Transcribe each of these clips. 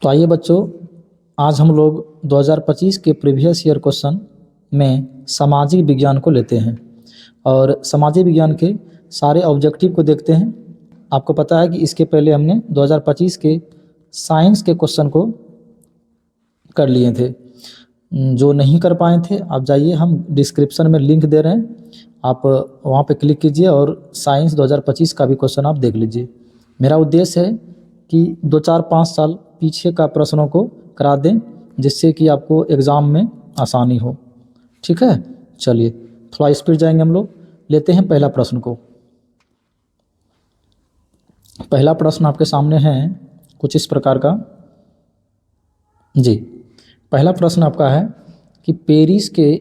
तो आइए बच्चों, आज हम लोग 2025 के प्रीवियस ईयर क्वेश्चन में सामाजिक विज्ञान को लेते हैं और सामाजिक विज्ञान के सारे ऑब्जेक्टिव को देखते हैं। आपको पता है कि इसके पहले हमने 2025 के साइंस के क्वेश्चन को कर लिए थे। जो नहीं कर पाए थे, आप जाइए, हम डिस्क्रिप्शन में लिंक दे रहे हैं, आप वहाँ पे क्लिक कीजिए और साइंस 2025 का भी क्वेश्चन आप देख लीजिए। मेरा उद्देश्य है कि 2-4-5 साल पीछे का प्रश्नों को करा दें, जिससे कि आपको एग्ज़ाम में आसानी हो। ठीक है, चलिए थोड़ा स्पीड जाएंगे हम लोग। लेते हैं पहला प्रश्न को। पहला प्रश्न आपके सामने है कुछ इस प्रकार का जी। पहला प्रश्न आपका है कि पेरिस के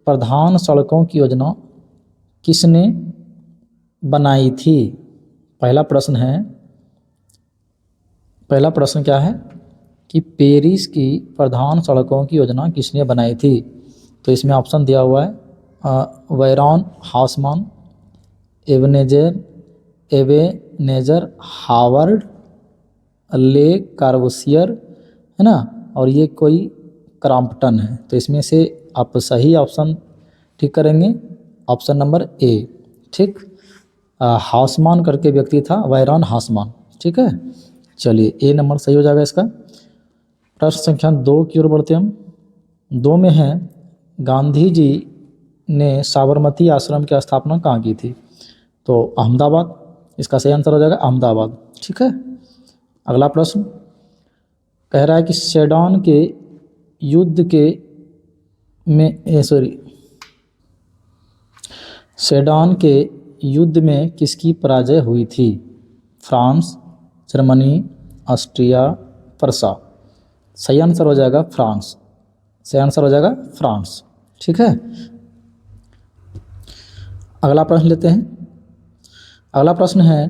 प्रधान सड़कों की योजना किसने बनाई थी। पहला प्रश्न क्या है कि पेरिस की प्रधान सड़कों की योजना किसने बनाई थी। तो इसमें ऑप्शन दिया हुआ है वैरॉन हाउसमान, एवेनेजर हावर्ड, ले कार्बूसियर, है ना, और ये कोई क्रॉम्पटन है। तो इसमें से आप सही ऑप्शन ठीक करेंगे, ऑप्शन नंबर ए। ठीक, हाउसमान करके व्यक्ति था, वैरॉन हाउसमान। ठीक है, चलिए ए नंबर सही हो जाएगा इसका। प्रश्न संख्या 2 की ओर बढ़ते हम। 2 में है गांधी जी ने साबरमती आश्रम की स्थापना कहाँ की थी। तो अहमदाबाद, इसका सही आंसर हो जाएगा अहमदाबाद। ठीक है, अगला प्रश्न कह रहा है कि सेडान के युद्ध में किसकी पराजय हुई थी। France, Germany, Austria, Prussia. सही आंसर हो जाएगा फ्रांस। सही आंसर हो जाएगा फ्रांस। ठीक है, अगला प्रश्न लेते हैं। अगला प्रश्न है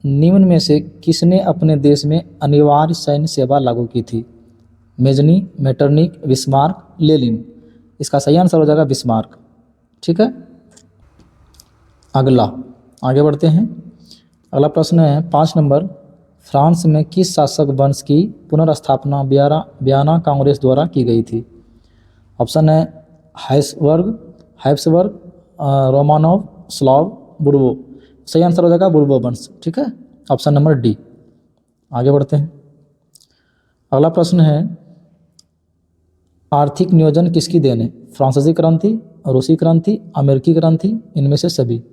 निम्न में से किसने अपने देश में अनिवार्य सैन्य सेवा लागू की थी। Mazzini, Metternich, Bismarck, Lenin. इसका सही आंसर हो जाएगा बिस्मार्क। ठीक है, अगला आगे बढ़ते हैं। अगला प्रश्न है 5 नंबर, फ्रांस में किस शासक वंश की पुनर्स्थापना वियना कांग्रेस द्वारा की गई थी। ऑप्शन है हैब्सबर्ग, रोमानोव, स्लाव, बुर्बो। सही आंसर हो जाएगा बुर्बो वंश। ठीक है, ऑप्शन नंबर डी। आगे बढ़ते हैं। अगला प्रश्न है आर्थिक नियोजन किसकी देन है। फ्रांसीसी क्रांति, रूसी क्रांति, अमेरिकी क्रांति, इनमें से सभी।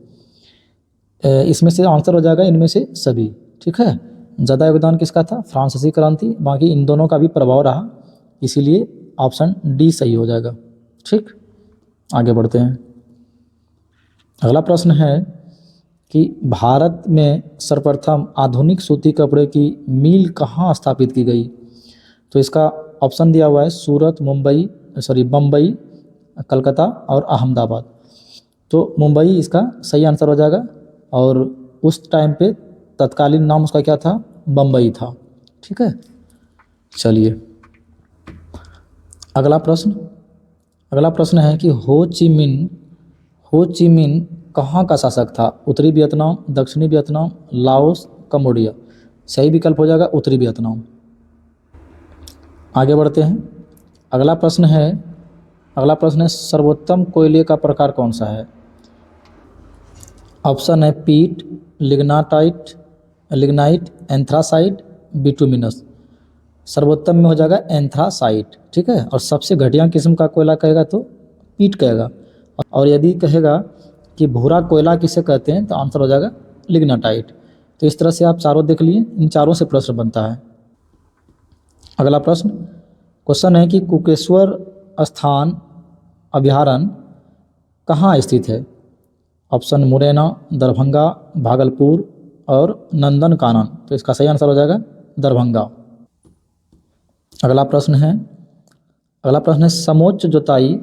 इसमें से आंसर हो जाएगा इनमें से सभी। ठीक है, ज़्यादा योगदान किसका था, फ्रांसीसी क्रांति, बाकी इन दोनों का भी प्रभाव रहा, इसीलिए ऑप्शन डी सही हो जाएगा। ठीक, आगे बढ़ते हैं। अगला प्रश्न है कि भारत में सर्वप्रथम आधुनिक सूती कपड़े की मिल कहाँ स्थापित की गई। तो इसका ऑप्शन दिया हुआ है सूरत, बम्बई, कलकत्ता और अहमदाबाद। तो मुंबई इसका सही आंसर हो जाएगा, और उस टाइम पे तत्कालीन नाम उसका क्या था, बम्बई था। ठीक है, चलिए अगला प्रश्न है कि हो ची मिन कहाँ का शासक था। उत्तरी वियतनाम, दक्षिणी वियतनाम, लाओस, कंबोडिया। सही विकल्प हो जाएगा उत्तरी वियतनाम। आगे बढ़ते हैं। अगला प्रश्न है सर्वोत्तम कोयले का प्रकार कौन सा है। ऑप्शन है पीट, लिग्नाइट, एंथ्रासाइट, बिटुमिनस। सर्वोत्तम में हो जाएगा एंथ्रासाइट। ठीक है, और सबसे घटिया किस्म का कोयला कहेगा तो पीट कहेगा, और यदि कहेगा कि भूरा कोयला किसे कहते हैं तो आंसर हो जाएगा लिग्नाटाइट। तो इस तरह से आप चारों देख लिए, इन चारों से प्रश्न बनता है। अगला क्वेश्चन है कि कुकेश्वर स्थान अभयारण्य कहाँ स्थित है। ऑप्शन मुरैना, दरभंगा, भागलपुर और नंदनकानन। तो इसका सही आंसर हो जाएगा दरभंगा। अगला प्रश्न है समोच्च जुताई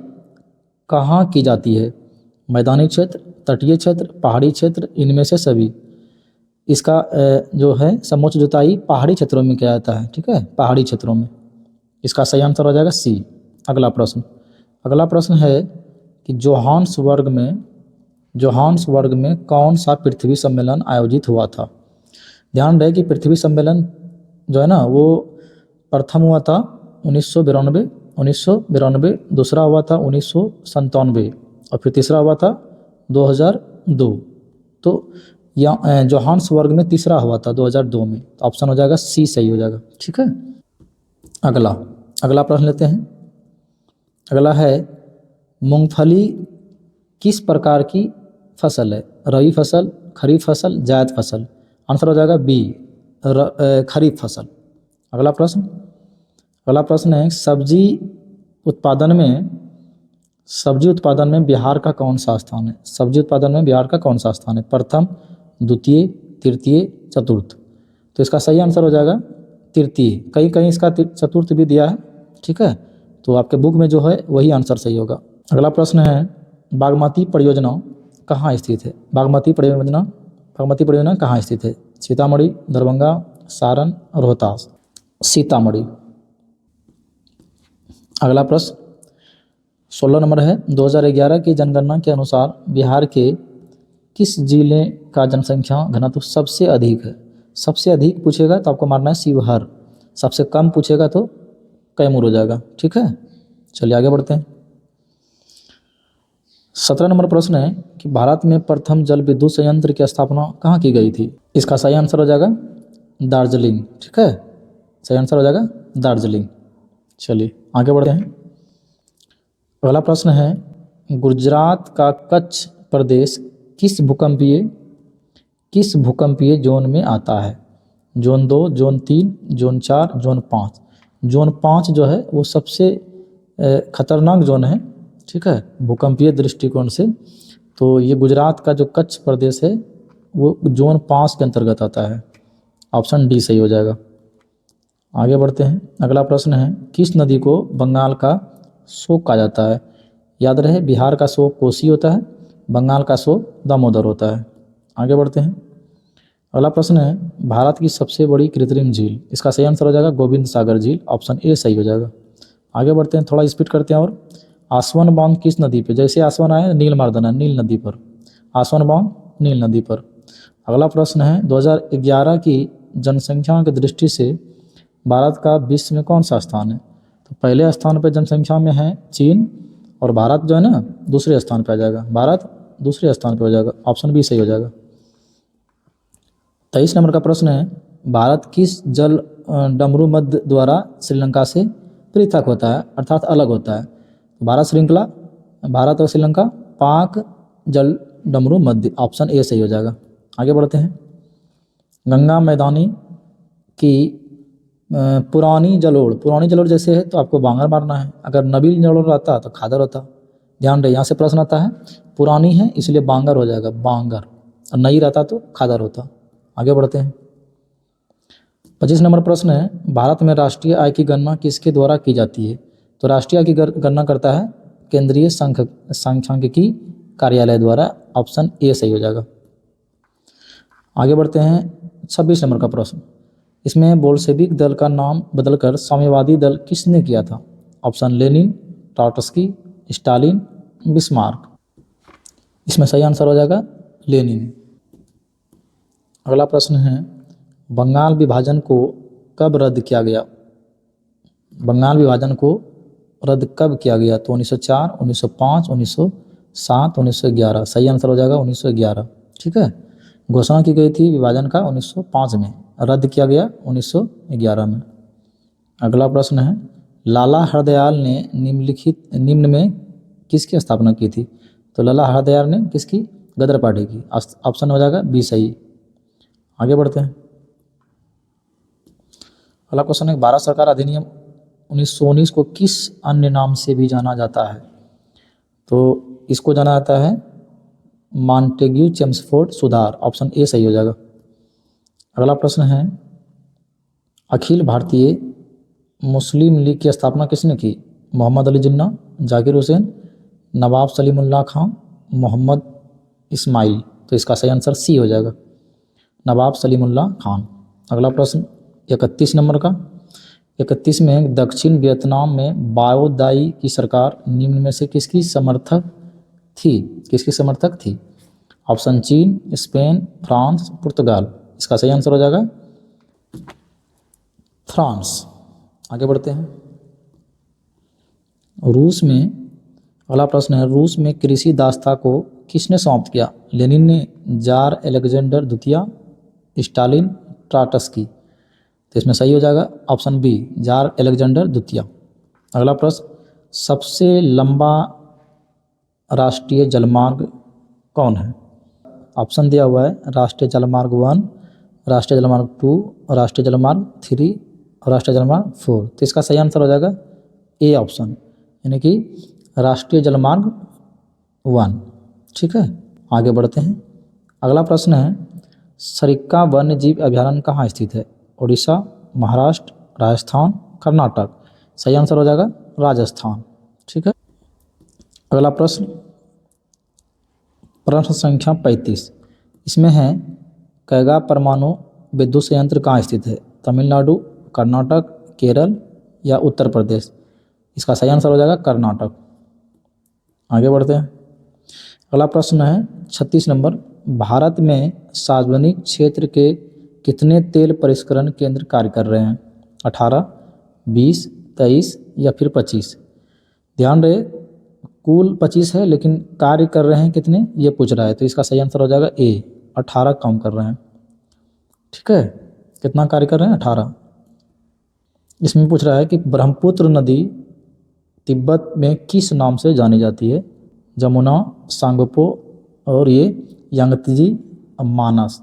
कहाँ की जाती है। मैदानी क्षेत्र, तटीय क्षेत्र, पहाड़ी क्षेत्र, इनमें से सभी। इसका जो है समोच्च जुताई पहाड़ी क्षेत्रों में किया जाता है। ठीक है, पहाड़ी क्षेत्रों में। इसका सही आंसर हो जाएगा सी। अगला प्रश्न है कि जोहान्सबर्ग में कौन सा पृथ्वी सम्मेलन आयोजित हुआ था। ध्यान रहे कि पृथ्वी सम्मेलन जो है ना, वो प्रथम हुआ था 1992, दूसरा हुआ था 1997 और फिर तीसरा हुआ था 2002। तो या जोहान्सबर्ग में तीसरा हुआ था 2002 में। तो ऑप्शन हो जाएगा सी सही हो जाएगा। ठीक है, अगला प्रश्न लेते हैं। अगला है मूंगफली किस प्रकार की फसल है? रबी फसल, खरीफ फसल, जायद फसल। आंसर हो जाएगा बी खरीफ फसल। अगला प्रश्न है सब्जी उत्पादन में बिहार का कौन सा स्थान है? सब्जी उत्पादन में बिहार का कौन सा स्थान है? प्रथम, द्वितीय, तृतीय, चतुर्थ। तो इसका सही आंसर हो जाएगा तृतीय। कहीं कहीं इसका चतुर्थ भी दिया है। ठीक है, तो आपके बुक में जो है वही आंसर सही होगा। अगला प्रश्न है बागमती परियोजना कहाँ स्थित है? बागमती परियोजना कहाँ स्थित है? सीतामढ़ी, दरभंगा, सारण, रोहतास। सीतामढ़ी। अगला प्रश्न 16 नंबर है 2011 की जनगणना के अनुसार बिहार के किस जिले का जनसंख्या घनत्व सबसे अधिक है? सबसे अधिक पूछेगा तो आपको मारना है शिवहर, सबसे कम पूछेगा तो कैमूर हो जाएगा। ठीक है, चलिए आगे बढ़ते हैं। 17 नंबर प्रश्न है कि भारत में प्रथम जल विद्युत संयंत्र की स्थापना कहाँ की गई थी? इसका सही आंसर हो जाएगा दार्जिलिंग। ठीक है, सही आंसर हो जाएगा दार्जिलिंग। चलिए आगे बढ़ते हैं। अगला प्रश्न है गुजरात का कच्छ प्रदेश किस भूकंपीय जोन में आता है? Zone 2, zone 3, zone 4, zone 5। Zone 5 जो है वो सबसे खतरनाक जोन है। ठीक है, भूकंपीय दृष्टिकोण से। तो ये गुजरात का जो कच्छ प्रदेश है वो जोन 5 के अंतर्गत आता है। ऑप्शन डी सही हो जाएगा। आगे बढ़ते हैं। अगला प्रश्न है किस नदी को बंगाल का शोक कहा जाता है? याद रहे बिहार का शोक कोसी होता है, बंगाल का शोक दामोदर होता है। आगे बढ़ते हैं। अगला प्रश्न है भारत की सबसे बड़ी कृत्रिम झील। इसका सही आंसर हो जाएगा गोविंद सागर झील। ऑप्शन ए सही हो जाएगा। आगे बढ़ते हैं, थोड़ा स्पीड करते हैं। और आसवन बांध किस नदी पे? जैसे आसवन आए नीलमार्दन है, नील नदी पर। आसवन बांध नील नदी पर। अगला प्रश्न है 2011 की जनसंख्या की दृष्टि से भारत का विश्व में कौन सा स्थान है? तो पहले स्थान पर जनसंख्या में है चीन और भारत जो है ना दूसरे स्थान पर आ जाएगा। भारत दूसरे स्थान पर हो जाएगा। ऑप्शन बी सही हो जाएगा। 23 नंबर का प्रश्न है भारत किस जल डमरू मध्य द्वारा श्रीलंका से पृथक होता है अर्थात अलग होता है? भारत श्रृंखला, भारत और श्रीलंका, पाक जल डमरू मध्य। ऑप्शन ए सही हो जाएगा। आगे बढ़ते हैं। गंगा मैदानी की पुरानी जलोढ़ जैसे है तो आपको बांगर मारना है। अगर नवीन जलोढ़ रहता तो खादर होता। ध्यान रहे यहाँ से प्रश्न आता है पुरानी है इसलिए बांगर हो जाएगा, बांगर। और नई रहता तो खादर होता। आगे बढ़ते हैं। 25 नंबर प्रश्न है भारत में राष्ट्रीय आय की गणना किसके द्वारा की जाती है? तो राष्ट्रीय आय की गणना करता है केंद्रीय सांख्यिकी कार्यालय द्वारा। ऑप्शन ए सही हो जाएगा। आगे बढ़ते हैं। 26 नंबर का प्रश्न, इसमें बोल्शेविक दल का नाम बदलकर साम्यवादी दल किसने किया था? Option Lenin, Trotsky, Stalin, Bismarck. इसमें सही आंसर हो जाएगा लेनिन। अगला प्रश्न है बंगाल विभाजन को कब रद्द किया गया? बंगाल विभाजन को रद्द कब किया गया? तो 1904, 1905, 1907, 1911। सही आंसर हो जाएगा 1911। ठीक है, घोषणा की गई थी विभाजन का 1905 में, रद्द किया गया 1911 में। अगला प्रश्न है लाला हरदयाल ने निम्न में किसकी स्थापना की थी? तो लाला हरदयाल ने किसकी? गदर पार्टी की। ऑप्शन हो जाएगा बी सही। आगे बढ़ते हैं। अगला क्वेश्चन है भारत सरकार अधिनियम 1919 को किस अन्य नाम से भी जाना जाता है? तो इसको जाना जाता है मॉन्टेग्यू चेम्सफोर्ड सुधार। ऑप्शन ए सही हो जाएगा। अगला प्रश्न है अखिल भारतीय मुस्लिम लीग की स्थापना किसने की? मोहम्मद अली जिन्ना, जाकिर हुसैन, नवाब सलीमुल्लाह खान, मोहम्मद इस्माइल। तो इसका सही आंसर सी हो जाएगा, नवाब सलीमुल्लाह खान। अगला प्रश्न 31 नंबर का। 31 में दक्षिण वियतनाम में बाओ दाई की सरकार निम्न में से किसकी समर्थक थी? ऑप्शन चीन, स्पेन, फ्रांस, पुर्तगाल। इसका सही आंसर हो जाएगा फ्रांस। आगे बढ़ते हैं। रूस में अगला प्रश्न है, रूस में कृषि दासता को किसने समाप्त किया? लेनिन ने, जार अलेक्जेंडर द्वितीय, स्टालिन, ट्राटस्की। तो इसमें सही हो जाएगा ऑप्शन बी, जार अलेक्जेंडर द्वितीय। अगला प्रश्न, सबसे लंबा राष्ट्रीय जलमार्ग कौन है? ऑप्शन दिया हुआ है राष्ट्रीय जलमार्ग 1, राष्ट्रीय जलमार्ग 2, राष्ट्रीय जलमार्ग 3 और राष्ट्रीय जलमार्ग 4। तो इसका सही आंसर हो जाएगा ए ऑप्शन, यानी कि राष्ट्रीय जलमार्ग 1। ठीक है, आगे बढ़ते हैं। अगला प्रश्न है, सरिक्का वन्य जीव अभयारण्य कहाँ स्थित है? उड़ीसा, महाराष्ट्र, राजस्थान, कर्नाटक। सही आंसर हो जाएगा राजस्थान। ठीक है, अगला प्रश्न, प्रश्न संख्या 35, इसमें है कैगा परमाणु विद्युत संयंत्र कहाँ स्थित है? तमिलनाडु, कर्नाटक, केरल या उत्तर प्रदेश। इसका सही आंसर हो जाएगा कर्नाटक। आगे बढ़ते हैं। अगला प्रश्न है 36 नंबर, भारत में सार्वजनिक क्षेत्र के कितने तेल परिष्करण केंद्र कार्य कर रहे हैं? 18, 20, 23 या फिर 25। ध्यान रहे कुल 25 है, लेकिन कार्य कर रहे हैं कितने ये पूछ रहा है, तो इसका सही आंसर हो जाएगा ए, 18 काम कर रहे हैं। ठीक है, कितना कार्य कर रहे हैं? 18। इसमें पूछ रहा है कि ब्रह्मपुत्र नदी तिब्बत में किस नाम से जानी जाती है? जमुना, सांगपो और ये यांगत्जी, मानस।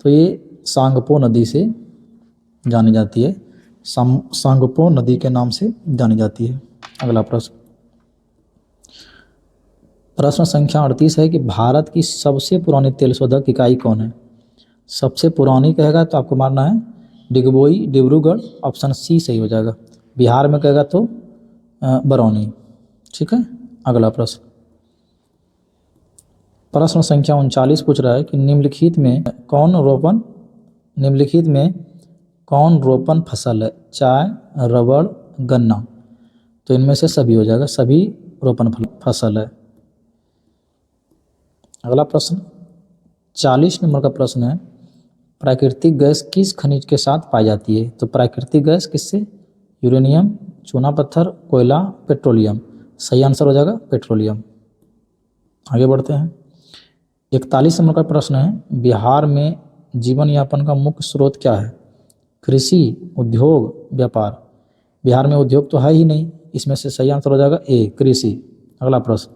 तो ये सांगपो नदी से जानी जाती है, सांगपो नदी के नाम से जानी जाती है। अगला प्रश्न, प्रश्न संख्या 38 है कि भारत की सबसे पुरानी तेल शोधक इकाई कौन है? सबसे पुरानी कहेगा तो आपको मारना है डिगबोई, डिब्रूगढ़, ऑप्शन सी सही हो जाएगा। बिहार में कहेगा तो बरौनी। ठीक है, अगला प्रश्न, प्रश्न संख्या 39 पूछ रहा है कि निम्नलिखित में कौन रोपण फसल है? चाय, रबड़, गन्ना। तो इनमें से सभी हो जाएगा, सभी रोपण फसल है। अगला प्रश्न 40 नंबर का प्रश्न है, प्राकृतिक गैस किस खनिज के साथ पाई जाती है? तो प्राकृतिक गैस किससे? यूरेनियम, चूना पत्थर, कोयला, पेट्रोलियम। सही आंसर हो जाएगा पेट्रोलियम। आगे बढ़ते हैं। 41 नंबर का प्रश्न है, बिहार में जीवन यापन का मुख्य स्रोत क्या है? कृषि, उद्योग, व्यापार। बिहार में उद्योग तो है ही नहीं, इसमें से सही आंसर हो जाएगा ए, कृषि। अगला प्रश्न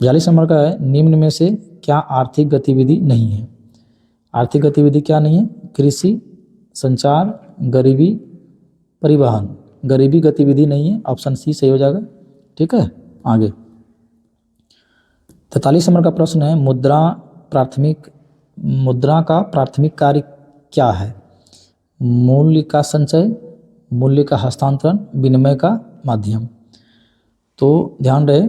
42 नंबर का है, निम्न में से क्या आर्थिक गतिविधि नहीं है? आर्थिक गतिविधि क्या नहीं है? कृषि, संचार, गरीबी, परिवहन। गरीबी गतिविधि नहीं है, ऑप्शन सी सही हो जाएगा। ठीक है, आगे 43 नंबर का प्रश्न है, मुद्रा का प्राथमिक कार्य क्या है? मूल्य का संचय, मूल्य का हस्तांतरण, विनिमय का माध्यम। तो ध्यान रहे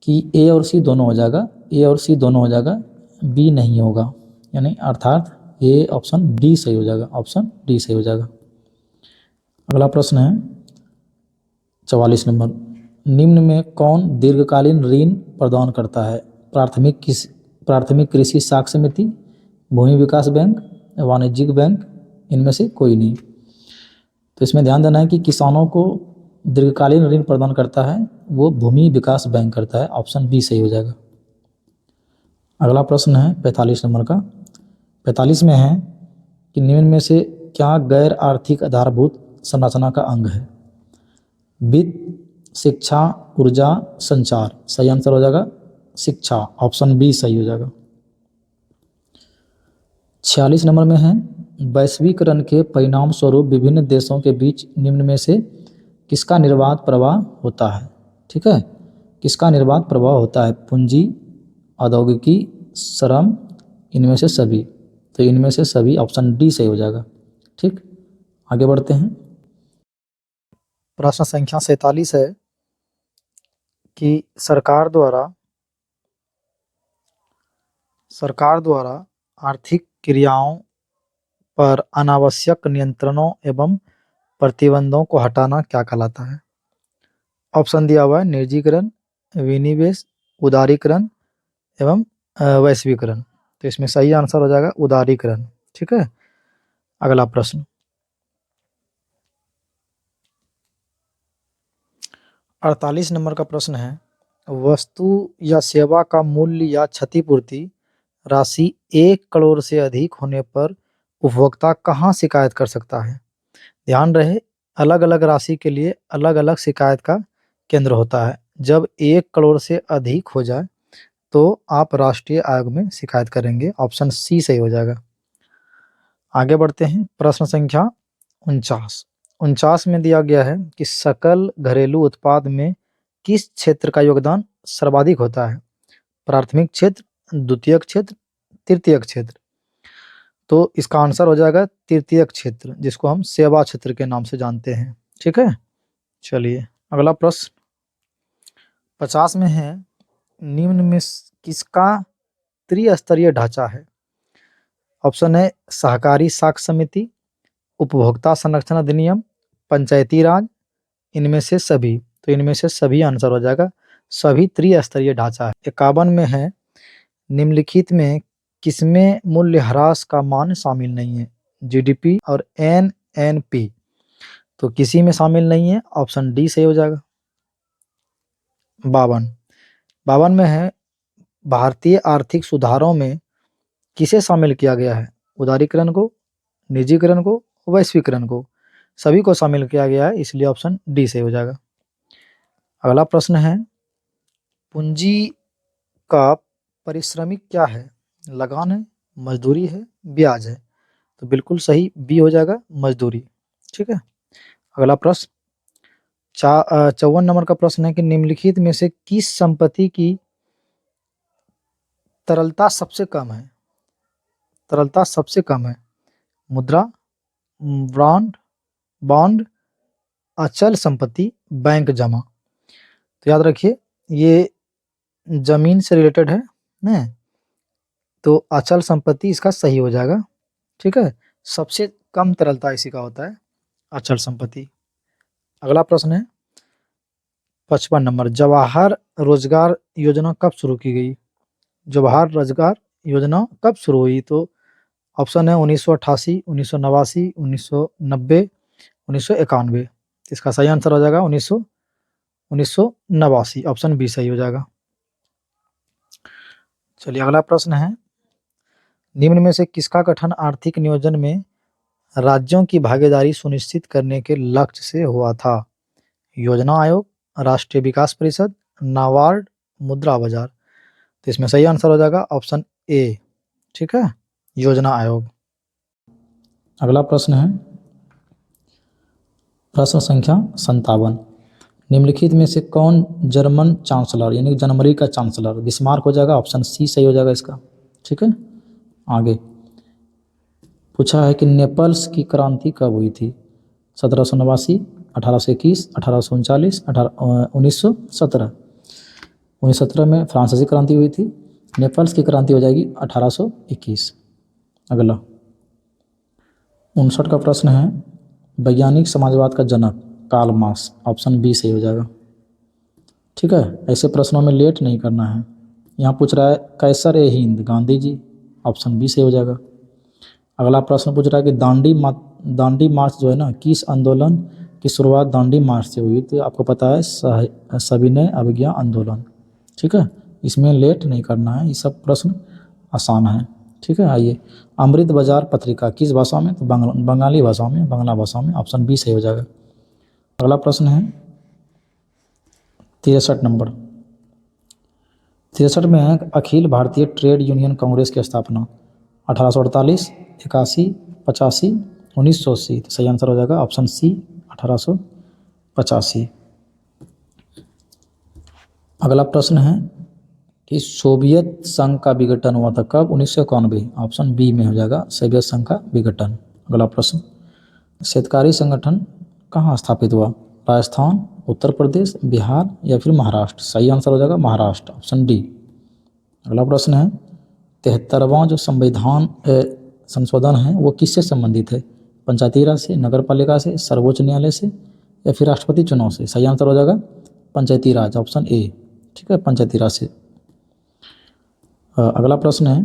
कि ए और सी दोनों हो जाएगा, ए और सी दोनों हो जाएगा, बी नहीं होगा, यानी अर्थात ये ऑप्शन डी सही हो जाएगा, ऑप्शन डी सही हो जाएगा। अगला प्रश्न है 44 नंबर, निम्न में कौन दीर्घकालीन ऋण प्रदान करता है? प्राथमिक कृषि साख समिति, भूमि विकास बैंक, वाणिज्यिक बैंक। इनमें से कोई नहीं। तो इसमें ध्यान देना है कि किसानों को दीर्घकालीन ऋण प्रदान करता है वो भूमि विकास बैंक करता है, ऑप्शन बी सही हो जाएगा। अगला प्रश्न है 45 नंबर का। 45 में है कि निम्न में से क्या गैर आर्थिक आधारभूत संरचना का अंग है? वित्त, शिक्षा, ऊर्जा, संचार। सही आंसर हो जाएगा शिक्षा, ऑप्शन बी सही हो जाएगा। 46 नंबर में है, वैश्वीकरण के परिणाम स्वरूप विभिन्न देशों के बीच निम्न में से किसका निर्बाध प्रवाह होता है? ठीक है, किसका निर्बाध प्रवाह होता है? पूंजी, औद्योगिकी, श्रम, इनमें से सभी। तो इनमें से सभी, ऑप्शन डी सही हो जाएगा। ठीक, आगे बढ़ते हैं। प्रश्न संख्या 47 है कि सरकार द्वारा आर्थिक क्रियाओं पर अनावश्यक नियंत्रणों एवं प्रतिबंधों को हटाना क्या कहलाता है? ऑप्शन दिया हुआ है निजीकरण, विनिवेश, उदारीकरण एवं वैश्वीकरण। तो इसमें सही आंसर हो जाएगा उदारीकरण। ठीक है, अगला प्रश्न 48 नंबर का प्रश्न है, वस्तु या सेवा का मूल्य या क्षतिपूर्ति राशि 1 करोड़ से अधिक होने पर उपभोक्ता कहाँ शिकायत कर सकता है? ध्यान रहे, अलग-अलग राशि के लिए अलग-अलग शिकायत का केंद्र होता है। जब 1 करोड़ से अधिक हो जाए तो आप राष्ट्रीय आयोग में शिकायत करेंगे। ऑप्शन सी सही हो जाएगा। आगे बढ़ते हैं, प्रश्न संख्या 49। 49 में दिया गया है कि सकल घरेलू उत्पाद में किस क्षेत्र का योगदान सर्वाधिक होता है? प्राथमिक क्षेत्र, द्वितीयक क्षेत्र, तृतीयक क्षेत्र। तो इसका आंसर हो जाएगा तृतीयक क्षेत्र, जिसको हम सेवा क्षेत्र के नाम से जानते हैं। ठीक है, चलिए अगला प्रश्न 50 में है, निम्न में किसका त्रिस्तरीय ढांचा है? ऑप्शन है सहकारी साख समिति, उपभोक्ता संरक्षण अधिनियम, पंचायती राज, इनमें से सभी। तो इनमें से सभी आंसर हो जाएगा, सभी त्रिस्तरीय ढांचा है। 51 में है, निम्नलिखित में किसमें मूल्यह्रास का मान शामिल नहीं है? जीडीपी और एनएनपी। तो किसी में शामिल नहीं है, ऑप्शन डी सही हो जाएगा। 52 में है, भारतीय आर्थिक सुधारों में किसे शामिल किया गया है? उदारीकरण को, निजीकरण को, वैश्वीकरण को। सभी को शामिल किया गया है, इसलिए ऑप्शन डी सही हो जाएगा। अगला प्रश्न है, पूंजी का पारिश्रमिक क्या है? लगान है, मजदूरी है, ब्याज है। तो बिल्कुल सही बी हो जाएगा, मजदूरी। ठीक है, अगला प्रश्न 54 नंबर का प्रश्न है कि निम्नलिखित में से किस संपत्ति की तरलता सबसे कम है? तरलता सबसे कम है, मुद्रा, बॉन्ड, अचल संपत्ति, बैंक जमा। तो याद रखिए, ये जमीन से रिलेटेड है ना, तो अचल संपत्ति इसका सही हो जाएगा। ठीक है, सबसे कम तरलता इसी का होता है, अचल संपत्ति। अगला प्रश्न है 55 नंबर, जवाहर रोजगार योजना कब शुरू की गई? जवाहर रोजगार योजना कब शुरू हुई? तो ऑप्शन है 1988, 1989, 1990, 1991। इसका सही आंसर हो जाएगा 1989। ऑप्शन बी सही हो जाएगा। चलिए अगला प्रश्न है, निम्न में से किसका गठन आर्थिक नियोजन में राज्यों की भागीदारी सुनिश्चित करने के लक्ष्य से हुआ था? योजना आयोग, राष्ट्रीय विकास परिषद, नाबार्ड, मुद्रा बाजार। तो इसमें सही आंसर हो जाएगा ऑप्शन ए। ठीक है, योजना आयोग। अगला प्रश्न है प्रश्न संख्या 57। निम्नलिखित में से कौन जर्मन चांसलर यानी जनवरी का चांसलर? बिस्मार्क हो जाएगा, ऑप्शन सी सही हो जाएगा इसका। ठीक है, आगे पूछा है कि नेपल्स की क्रांति कब हुई थी? 1789, 1821, 1839, 1917। 1917 में फ्रांसीसी क्रांति हुई थी। नेपल्स की क्रांति हो जाएगी 1821। अगला 59 का प्रश्न है, वैज्ञानिक समाजवाद का जनक कार्ल मार्क्स। ऑप्शन बी सही हो जाएगा। ठीक है, ऐसे प्रश्नों में लेट नहीं करना है। यहाँ पूछ रहा है कैसर ए हिंद गांधी जी। ऑप्शन बी सही हो जाएगा। अगला प्रश्न पूछ रहा है कि दांडी मार्च जो है ना, किस आंदोलन की शुरुआत दांडी मार्च से हुई? तो आपको पता है सविनय अवज्ञा आंदोलन। ठीक है, इसमें लेट नहीं करना है, ये सब प्रश्न आसान है। ठीक है, आइए, अमृत बाजार पत्रिका किस भाषा में? तो बंगाली भाषा में, बांग्ला भाषा में। ऑप्शन बी सही हो जाएगा। अगला प्रश्न है 63 नंबर। 63 में है अखिल भारतीय ट्रेड यूनियन कांग्रेस की स्थापना 1848, 81, 85, 1980। तो सही आंसर हो जाएगा ऑप्शन सी 1885। अगला प्रश्न है कि सोवियत संघ का विघटन हुआ था कब? 1991। ऑप्शन बी में हो जाएगा सोवियत संघ का विघटन। अगला प्रश्न, शेतकारी संगठन कहाँ स्थापित हुआ? राजस्थान, उत्तर प्रदेश, बिहार या फिर महाराष्ट्र? सही आंसर हो जाएगा महाराष्ट्र, ऑप्शन डी। अगला प्रश्न है 73वां जो संविधान संशोधन है वो किससे संबंधित है? पंचायती राज से, नगर पालिका से, सर्वोच्च न्यायालय से या फिर राष्ट्रपति चुनाव से? सही आंसर हो जाएगा पंचायती राज, ऑप्शन ए। ठीक है, पंचायती राज से। अगला प्रश्न है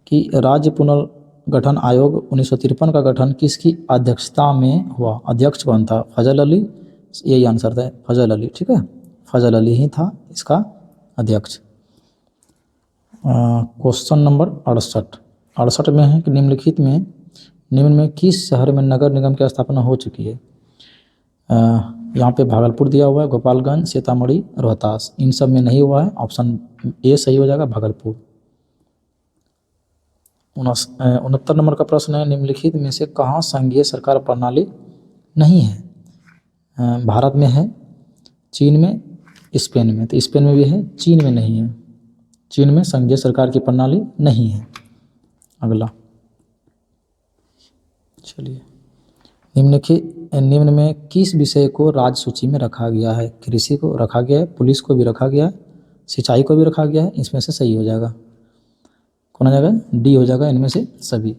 कि राज्य पुनर्गठन आयोग 1953 का गठन किसकी अध्यक्षता में हुआ? अध्यक्ष कौन था? फजल अली, यही आंसर था, फजल अली। ठीक है, फजल अली ही था इसका अध्यक्ष। क्वेश्चन नंबर 68 में है कि निम्न में किस शहर में नगर निगम की स्थापना हो चुकी है। यहाँ पे भागलपुर दिया हुआ है, गोपालगंज, सीतामढ़ी, रोहतास, इन सब में नहीं हुआ है। ऑप्शन ए सही हो जाएगा, भागलपुर। 69 नंबर का प्रश्न है, निम्नलिखित में से कहाँ संघीय सरकार प्रणाली नहीं है। भारत में है, चीन में, स्पेन में। तो स्पेन में भी है, चीन में नहीं है। चीन में संघीय सरकार की प्रणाली नहीं है। अगला चलिए, निम्न में किस विषय को राज्य सूची में रखा गया है। कृषि को रखा गया है, पुलिस को भी रखा गया है, सिंचाई को भी रखा गया है। इसमें से सही हो जाएगा, कौन हो जाएगा, डी हो जाएगा, इनमें से सभी।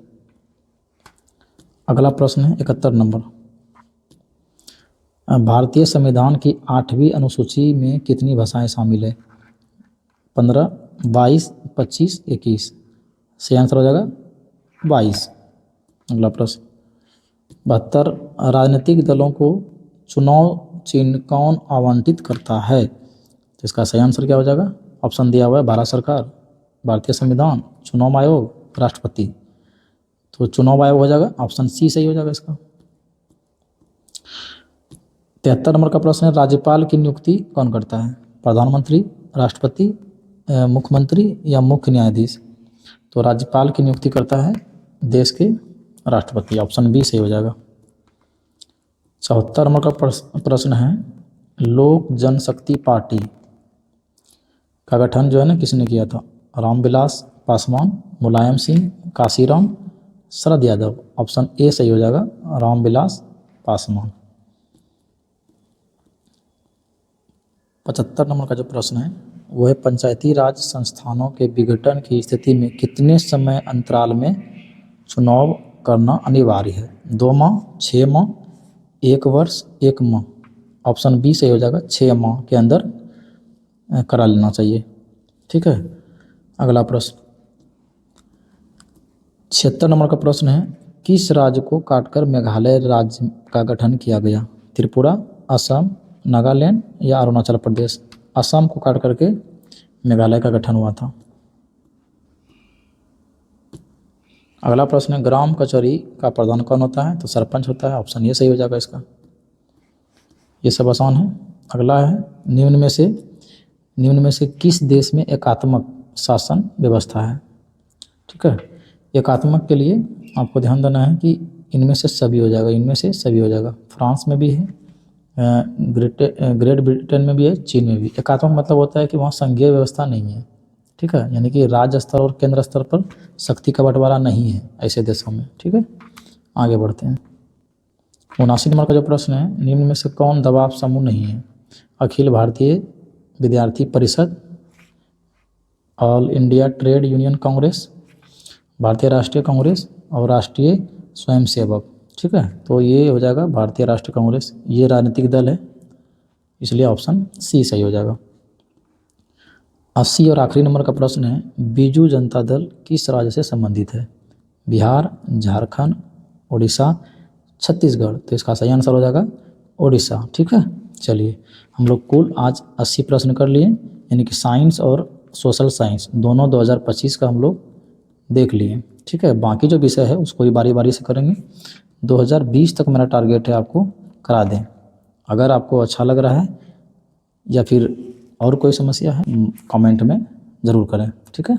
अगला प्रश्न है 71 नंबर, भारतीय संविधान की 8वीं अनुसूची में कितनी भाषाएं शामिल है। 15, 22, 25, 21। सही आंसर हो जाएगा 22। अगला प्रश्न, 72 राजनीतिक दलों को चुनाव चिन्ह कौन आवंटित करता है। तो इसका सही आंसर क्या हो जाएगा, ऑप्शन दिया हुआ है, भारत सरकार, भारतीय संविधान, चुनाव आयोग, राष्ट्रपति। तो चुनाव आयोग हो जाएगा, ऑप्शन सी सही हो जाएगा इसका। 73 नंबर का प्रश्न है, राज्यपाल की नियुक्ति कौन करता है। प्रधानमंत्री, राष्ट्रपति, मुख्यमंत्री या मुख्य न्यायाधीश। तो राज्यपाल की नियुक्ति करता है देश के राष्ट्रपति, ऑप्शन बी सही हो जाएगा। 74 नंबर का प्रश्न है, लोक जनशक्ति पार्टी का गठन जो है ना किसने किया था। रामविलास पासवान, मुलायम सिंह, काशीराम, शरद यादव। ऑप्शन ए सही हो जाएगा, रामविलास पासवान। 75 नंबर का जो प्रश्न है वो है, पंचायती राज संस्थानों के विघटन की स्थिति में कितने समय अंतराल में चुनाव करना अनिवार्य है। 2 माह, 6 माह, 1 वर्ष, 1 माह। ऑप्शन बी सही हो जाएगा, 6 माह के अंदर करा लेना चाहिए। ठीक है। अगला प्रश्न 76 नंबर का प्रश्न है, किस राज्य को काटकर मेघालय राज्य का गठन किया गया। त्रिपुरा, असम, नागालैंड या अरुणाचल प्रदेश। असम को काट करके मेघालय का गठन हुआ था। अगला प्रश्न है, ग्राम कचहरी का प्रधान कौन होता है। तो सरपंच होता है, ऑप्शन ये सही हो जाएगा इसका। ये सब आसान है। अगला है, निम्न में से किस देश में एकात्मक शासन व्यवस्था है। ठीक है। एकात्मक के लिए आपको ध्यान देना है कि इनमें से सभी हो जाएगा, इनमें से सभी हो जाएगा। फ्रांस में भी है, ग्रेट ब्रिटेन में भी है, चीन में भी। एकात्मक मतलब होता है कि वहाँ संघीय व्यवस्था नहीं है। ठीक है, यानी कि राज्य स्तर और केंद्र स्तर पर शक्ति का बंटवारा नहीं है ऐसे देशों में। ठीक है, आगे बढ़ते हैं। 79 नंबर का जो प्रश्न है, निम्न में से कौन दबाव समूह नहीं है। अखिल भारतीय विद्यार्थी परिषद, all India trade union Congress, भारतीय राष्ट्रीय कांग्रेस और राष्ट्रीय स्वयंसेवक। ठीक है, तो ये हो जाएगा भारतीय राष्ट्रीय कांग्रेस। ये राजनीतिक दल है, इसलिए ऑप्शन सी सही हो जाएगा। 80 और आखिरी नंबर का प्रश्न है, बीजू जनता दल किस राज्य से संबंधित है। बिहार, झारखंड, उड़ीसा, छत्तीसगढ़। तो इसका सही आंसर हो जाएगा उड़ीसा। ठीक है, चलिए हम लोग कुल आज 80 प्रश्न कर लिए, यानी कि साइंस और सोशल साइंस दोनों 2025 का हम लोग देख लिए। ठीक है, बाकी जो विषय है उसको भी बारी बारी से करेंगे। 2020 तक मेरा टारगेट है आपको करा दें। अगर आपको अच्छा लग रहा है या फिर और कोई समस्या है कमेंट में ज़रूर करें। ठीक है।